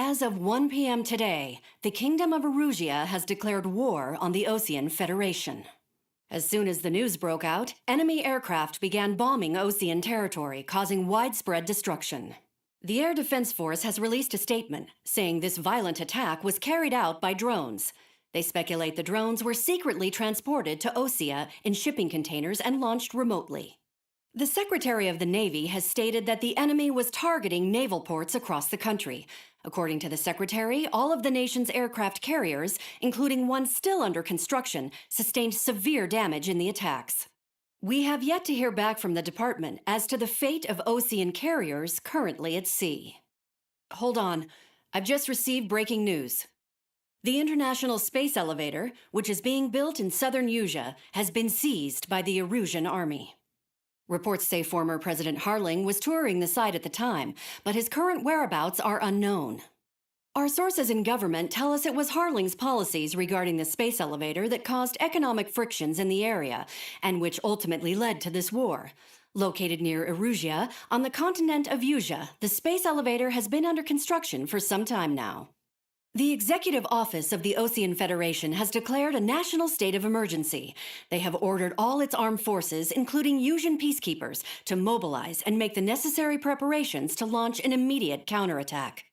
As of 1 p.m. today, the Kingdom of Erusia has declared war on the Osean Federation. As soon as the news broke out, enemy aircraft began bombing Osean territory, causing widespread destruction. The Air Defense Force has released a statement saying this violent attack was carried out by drones. They speculate the drones were secretly transported to Osea in shipping containers and launched remotely. The Secretary of the Navy has stated that the enemy was targeting naval ports across the country. According to the Secretary, all of the nation's aircraft carriers, including one still under construction, sustained severe damage in the attacks. We have yet to hear back from the department as to the fate of Osean carriers currently at sea. Hold on, I've just received breaking news. The International Space Elevator, which is being built in southern Erusia, has been seized by the Erusian army. Reports say former President Harling was touring the site at the time, but his current whereabouts are unknown. Our sources in government tell us it was Harling's policies regarding the space elevator that caused economic frictions in the area, and which ultimately led to this war. Located near Erusia, on the continent of Erusia, the space elevator has been under construction for some time now. The Executive Office of the Osean Federation has declared a national state of emergency. They have ordered all its armed forces, including Erusian peacekeepers, to mobilize and make the necessary preparations to launch an immediate counterattack.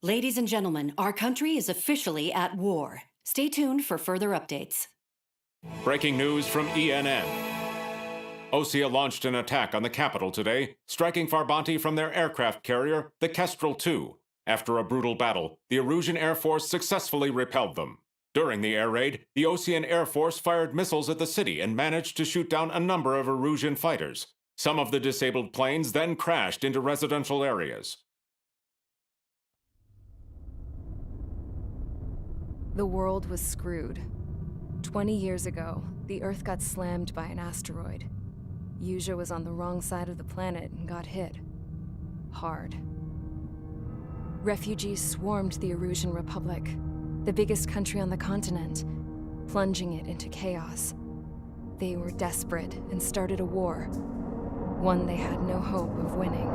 Ladies and gentlemen, our country is officially at war. Stay tuned for further updates. Breaking news from ENN. Osea launched an attack on the capital today, striking Farbanti from their aircraft carrier, the Kestrel II. After a brutal battle, the Erusian Air Force successfully repelled them. During the air raid, the Osean Air Force fired missiles at the city and managed to shoot down a number of Erusian fighters. Some of the disabled planes then crashed into residential areas. The world was screwed. 20 years ago, the Earth got slammed by an asteroid. Erusia was on the wrong side of the planet and got hit. Hard. Refugees swarmed the Erusian Republic, the biggest country on the continent, plunging it into chaos. They were desperate and started a war, one they had no hope of winning.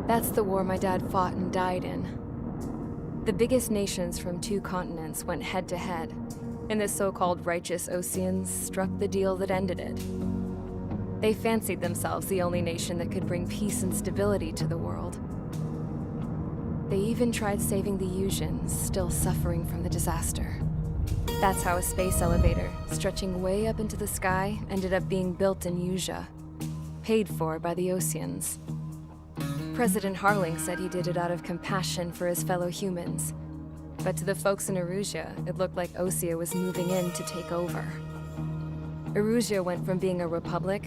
That's the war my dad fought and died in. The biggest nations from 2 continents went head-to-head, and the so-called righteous Oseans struck the deal that ended it. They fancied themselves the only nation that could bring peace and stability to the world. They even tried saving the Erusians, still suffering from the disaster. That's how a space elevator, stretching way up into the sky, ended up being built in Erusia, paid for by the Oseans. President Harling said he did it out of compassion for his fellow humans. But to the folks in Erusia, it looked like Osea was moving in to take over. Erusia went from being a republic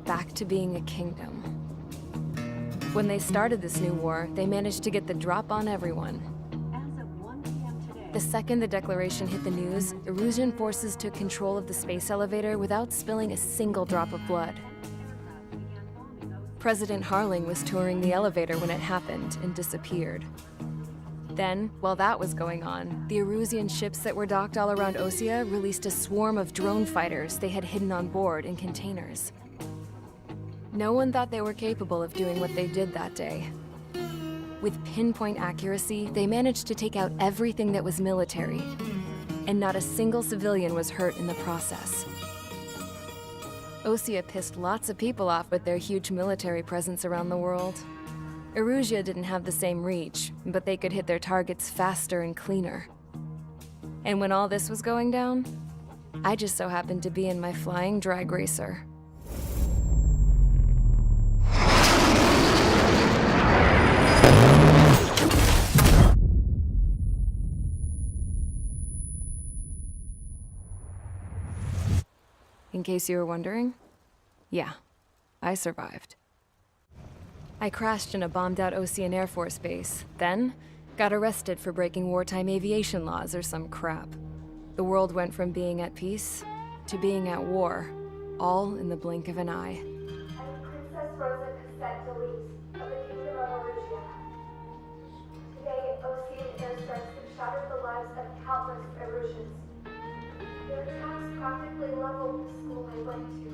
back to being a kingdom. When they started this new war, they managed to get the drop on everyone. As of 1 p.m. today, The second the declaration hit the news, Erusian forces took control of the space elevator without spilling a single drop of blood. President Harling was touring the elevator when it happened and disappeared. Then, while that was going on, the Erusian ships that were docked all around Osea released a swarm of drone fighters they had hidden on board in containers. No one thought they were capable of doing what they did that day. With pinpoint accuracy, they managed to take out everything that was military, and not a single civilian was hurt in the process. Osea pissed lots of people off with their huge military presence around the world. Erusia didn't have the same reach, but they could hit their targets faster and cleaner. And when all this was going down, I just so happened to be in my flying drag racer. In case you were wondering, yeah, I survived. I crashed in a bombed-out Osean Air Force base, then got arrested for breaking wartime aviation laws or some crap. The world went from being at peace to being at war, all in the blink of an eye. I'm Princess Rosa Cassette Delise of the Kingdom of Erusia. Today, Osean airstrikes have shattered the lives of countless Erusians. Their attacks practically leveled the school I went to.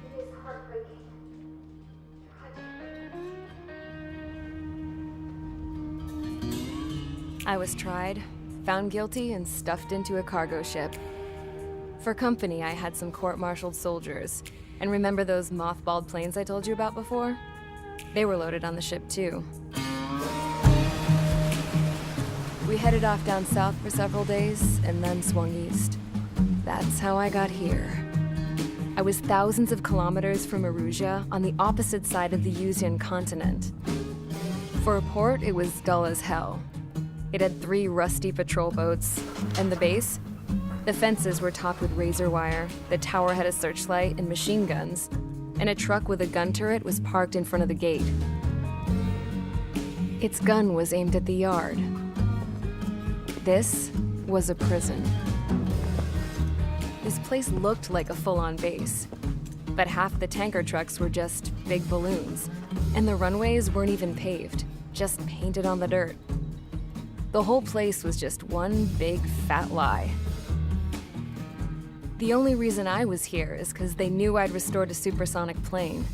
It is heartbreaking. Tragic. I was tried, found guilty, and stuffed into a cargo ship. For company, I had some court-martialed soldiers. And remember those mothballed planes I told you about before? They were loaded on the ship, too. We headed off down south for several days, and then swung east. That's how I got here. I was thousands of kilometers from Erusia, on the opposite side of the Yuzian continent. For a port, it was dull as hell. It had 3 rusty patrol boats, and the base? The fences were topped with razor wire, the tower had a searchlight and machine guns, and a truck with a gun turret was parked in front of the gate. Its gun was aimed at the yard. This was a prison. This place looked like a full-on base, but half the tanker trucks were just big balloons, and the runways weren't even paved, just painted on the dirt. The whole place was just one big fat lie. The only reason I was here is because they knew I'd restored a supersonic plane.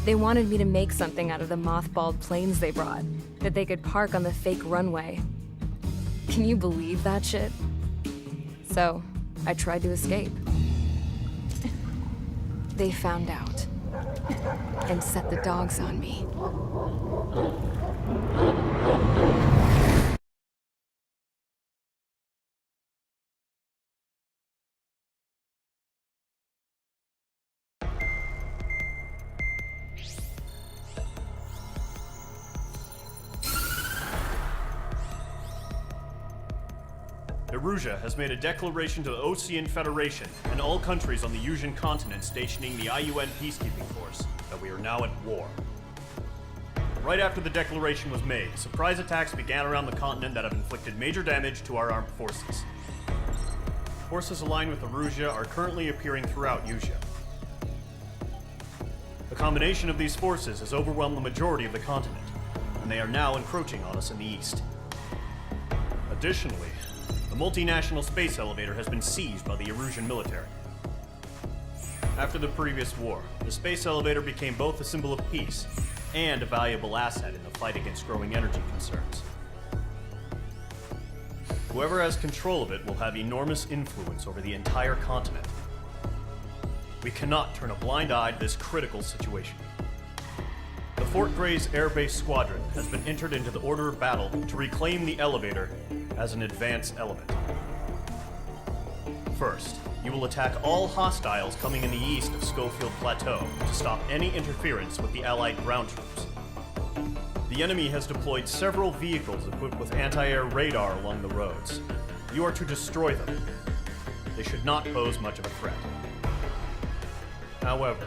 They wanted me to make something out of the mothballed planes they brought, that they could park on the fake runway. Can you believe that shit? So, I tried to escape. They found out, and set the dogs on me. Erusia has made a declaration to the Ocean Federation and all countries on the Yuzian continent stationing the IUN peacekeeping force that we are now at war. Right after the declaration was made, surprise attacks began around the continent that have inflicted major damage to our armed forces. Forces aligned with Erusia are currently appearing throughout Yusia. The combination of these forces has overwhelmed the majority of the continent, and they are now encroaching on us in the east. Additionally, the multinational space elevator has been seized by the Erusian military. After the previous war, the space elevator became both a symbol of peace and a valuable asset in the fight against growing energy concerns. Whoever has control of it will have enormous influence over the entire continent. We cannot turn a blind eye to this critical situation. The Fort Gray's Air Base Squadron has been entered into the order of battle to reclaim the elevator as an advance element. First, you will attack all hostiles coming in the east of Schofield Plateau to stop any interference with the Allied ground troops. The enemy has deployed several vehicles equipped with anti-air radar along the roads. You are to destroy them. They should not pose much of a threat. However,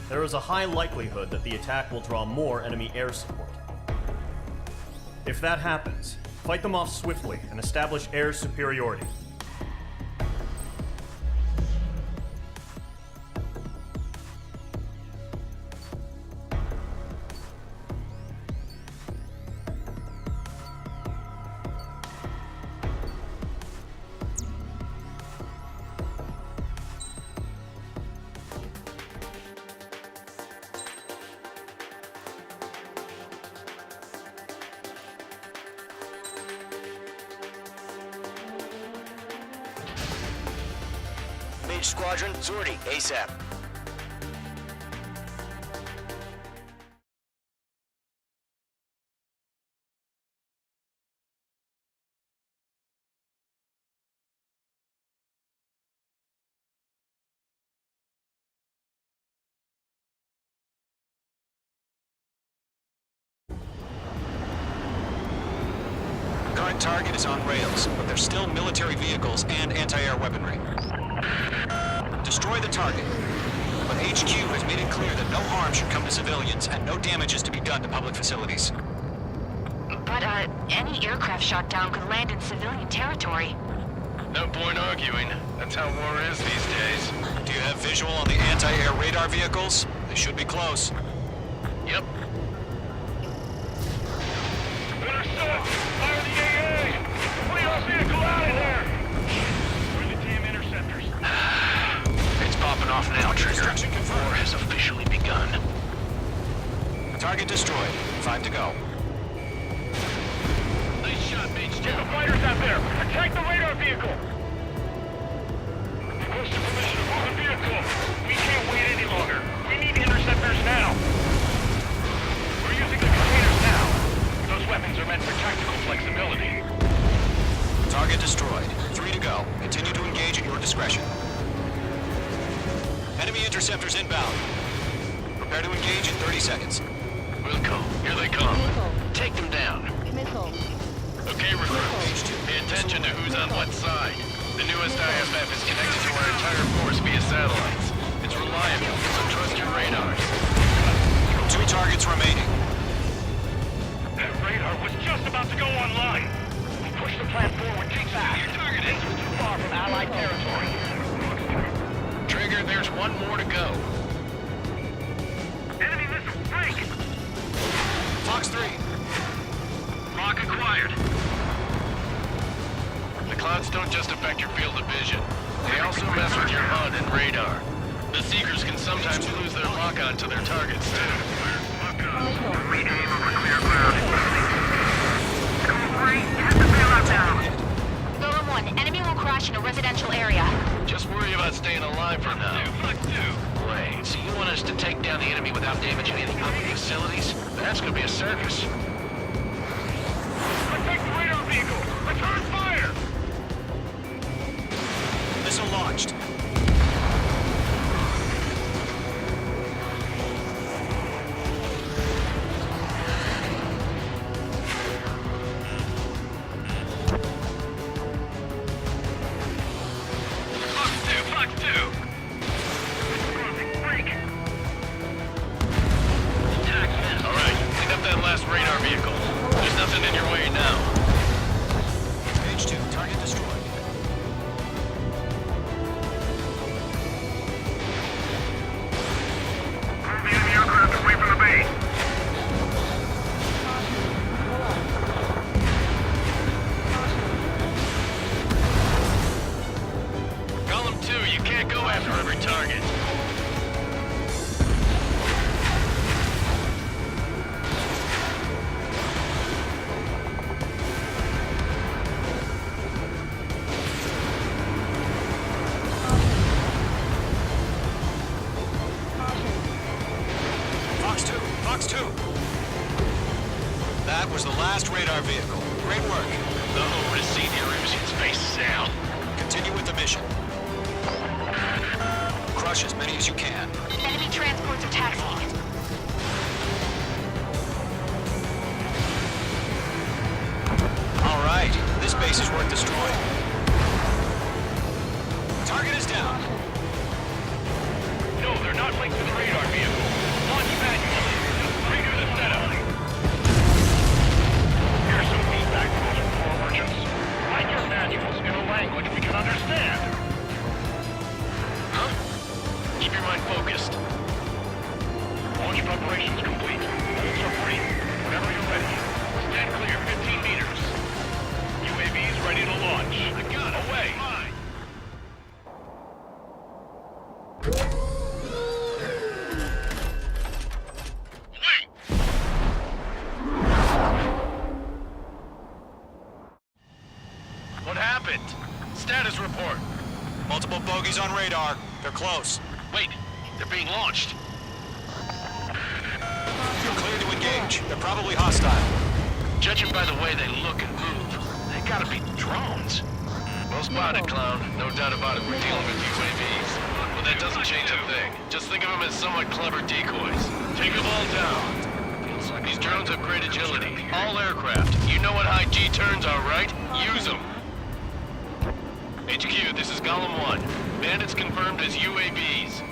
there is a high likelihood that the attack will draw more enemy air support. If that happens, fight them off swiftly and establish air superiority. Mage Squadron, Zordi, ASAP. Current target is on rails, but there's still military vehicles and anti-air weaponry. Destroy the target, but HQ has made it clear that no harm should come to civilians and no damage is to be done to public facilities. But, any aircraft shot down could land in civilian territory. No point arguing. That's how war is these days. Do you have visual on the anti-air radar vehicles? They should be close. Yep. Intercept! Fire the AA! Complete our vehicle out of there! Where are the damn interceptors? It's popping off now, Trigger. War has officially begun. Target destroyed. 5 to go. Nice shot, Mage vehicle. Requesting permission to move the vehicle. We can't wait any longer. We need interceptors now. We're using the containers now. Those weapons are meant for tactical flexibility. Target destroyed. 3 to go. Continue to engage at your discretion. Enemy interceptors inbound. Prepare to engage in 30 seconds. Wilco, here they come. Take them down. Okay, recruits. Pay attention to who's on what side. The newest IFF is connected to our entire force via satellites. It's reliable, so trust your radars. 2 targets remaining. That radar was just about to go online. We push the plan forward too fast. Your target is too far from Allied territory. Trigger, there's 1 more to go. Enemy missile, break! Fox 3. Lock acquired. The clouds don't just affect your field of vision. They also mess with your HUD and radar. The Seekers can sometimes lose their lock-on to their targets, too. Rename over clear ground. Code 3, hit the bailout now. Golem 1, enemy will crash in a residential area. Just worry about staying alive for now. Wait, so you want us to take down the enemy without damaging any public facilities? That's gonna be a circus. Protect the radar vehicle. Return fire. Missile launched. Fox 2. Break. All right, pick up that last radar vehicle. There's nothing in your way now. Stage 2, target destroyed. Move the enemy aircraft away from the base. Golem 2, you can't go after every target. Fox 2. That was the last radar vehicle. Great work. Oh, to see the Erusian space sail. Continue with the mission. Crush as many as you can. Enemy transports are taxiing. All right, this base is worth destroying. Target is down. No, they're not linked to the radar vehicle. Launch manually. Just redo the setup. Here's some feedback from those poor merchants. Write your manuals in a language we can understand. Huh? Keep your mind focused. Launch preparations complete. Bolts are free. Whenever you're ready. Stand clear 15 meters. UAVs ready to launch. I got it. Away. Wait! What happened? Status report. Multiple bogies on radar. They're close. Wait, they're being launched. You're clear to engage. They're probably hostile. Judging by the way they look and move, they gotta be drones. Well spotted, clown. No doubt about it, we're dealing with UAVs. But that doesn't change a thing. Just think of them as somewhat clever decoys. Take them all down. These drones have great agility. All aircraft. You know what high G turns are, right? Use them. HQ, this is Golem 1. Bandits confirmed as UAVs.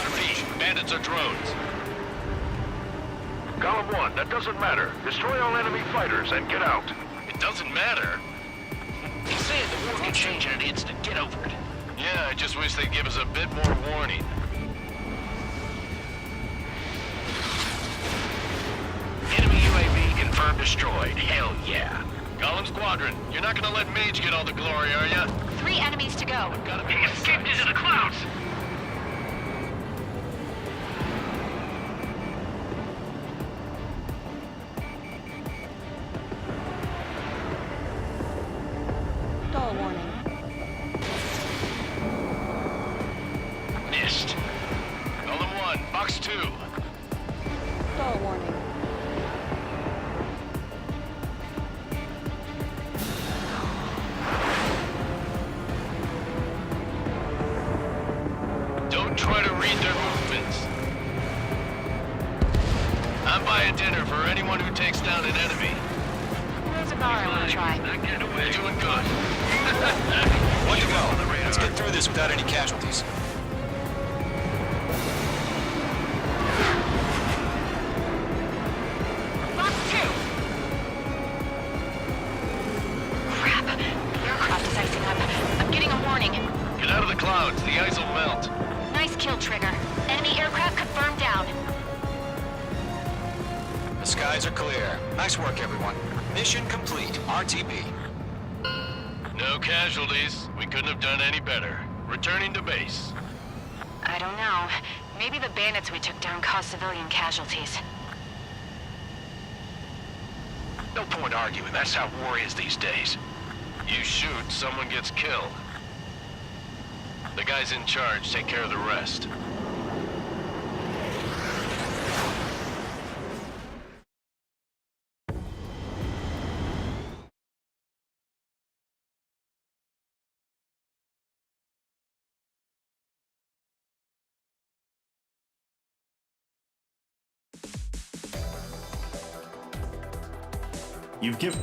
Repeat, bandits are drones. Golem 1, that doesn't matter. Destroy all enemy fighters and get out. It doesn't matter. He's saying the war can change in an instant. Get over it. Yeah, I just wish they'd give us a bit more warning. Enemy UAV confirmed destroyed. Hell yeah. Golem Squadron, you're not gonna let Mage get all the glory, are ya? 3 enemies to go. Gotta be He escaped into the clouds. Stall warning. enemy. There's a bar I want to try. You're doing good. One to go. Let's get through this without any casualties. Box 2! Crap. The aircraft is icing up. I'm getting a warning. Get out of the clouds. The ice will melt. Nice kill, Trigger. Enemy aircraft confirmed down. The skies are clear. Nice work, everyone. Mission complete. RTB. No casualties. We couldn't have done any better. Returning to base. I don't know. Maybe the bandits we took down caused civilian casualties. No point arguing. That's how war is these days. You shoot, someone gets killed. The guys in charge take care of the rest. You've given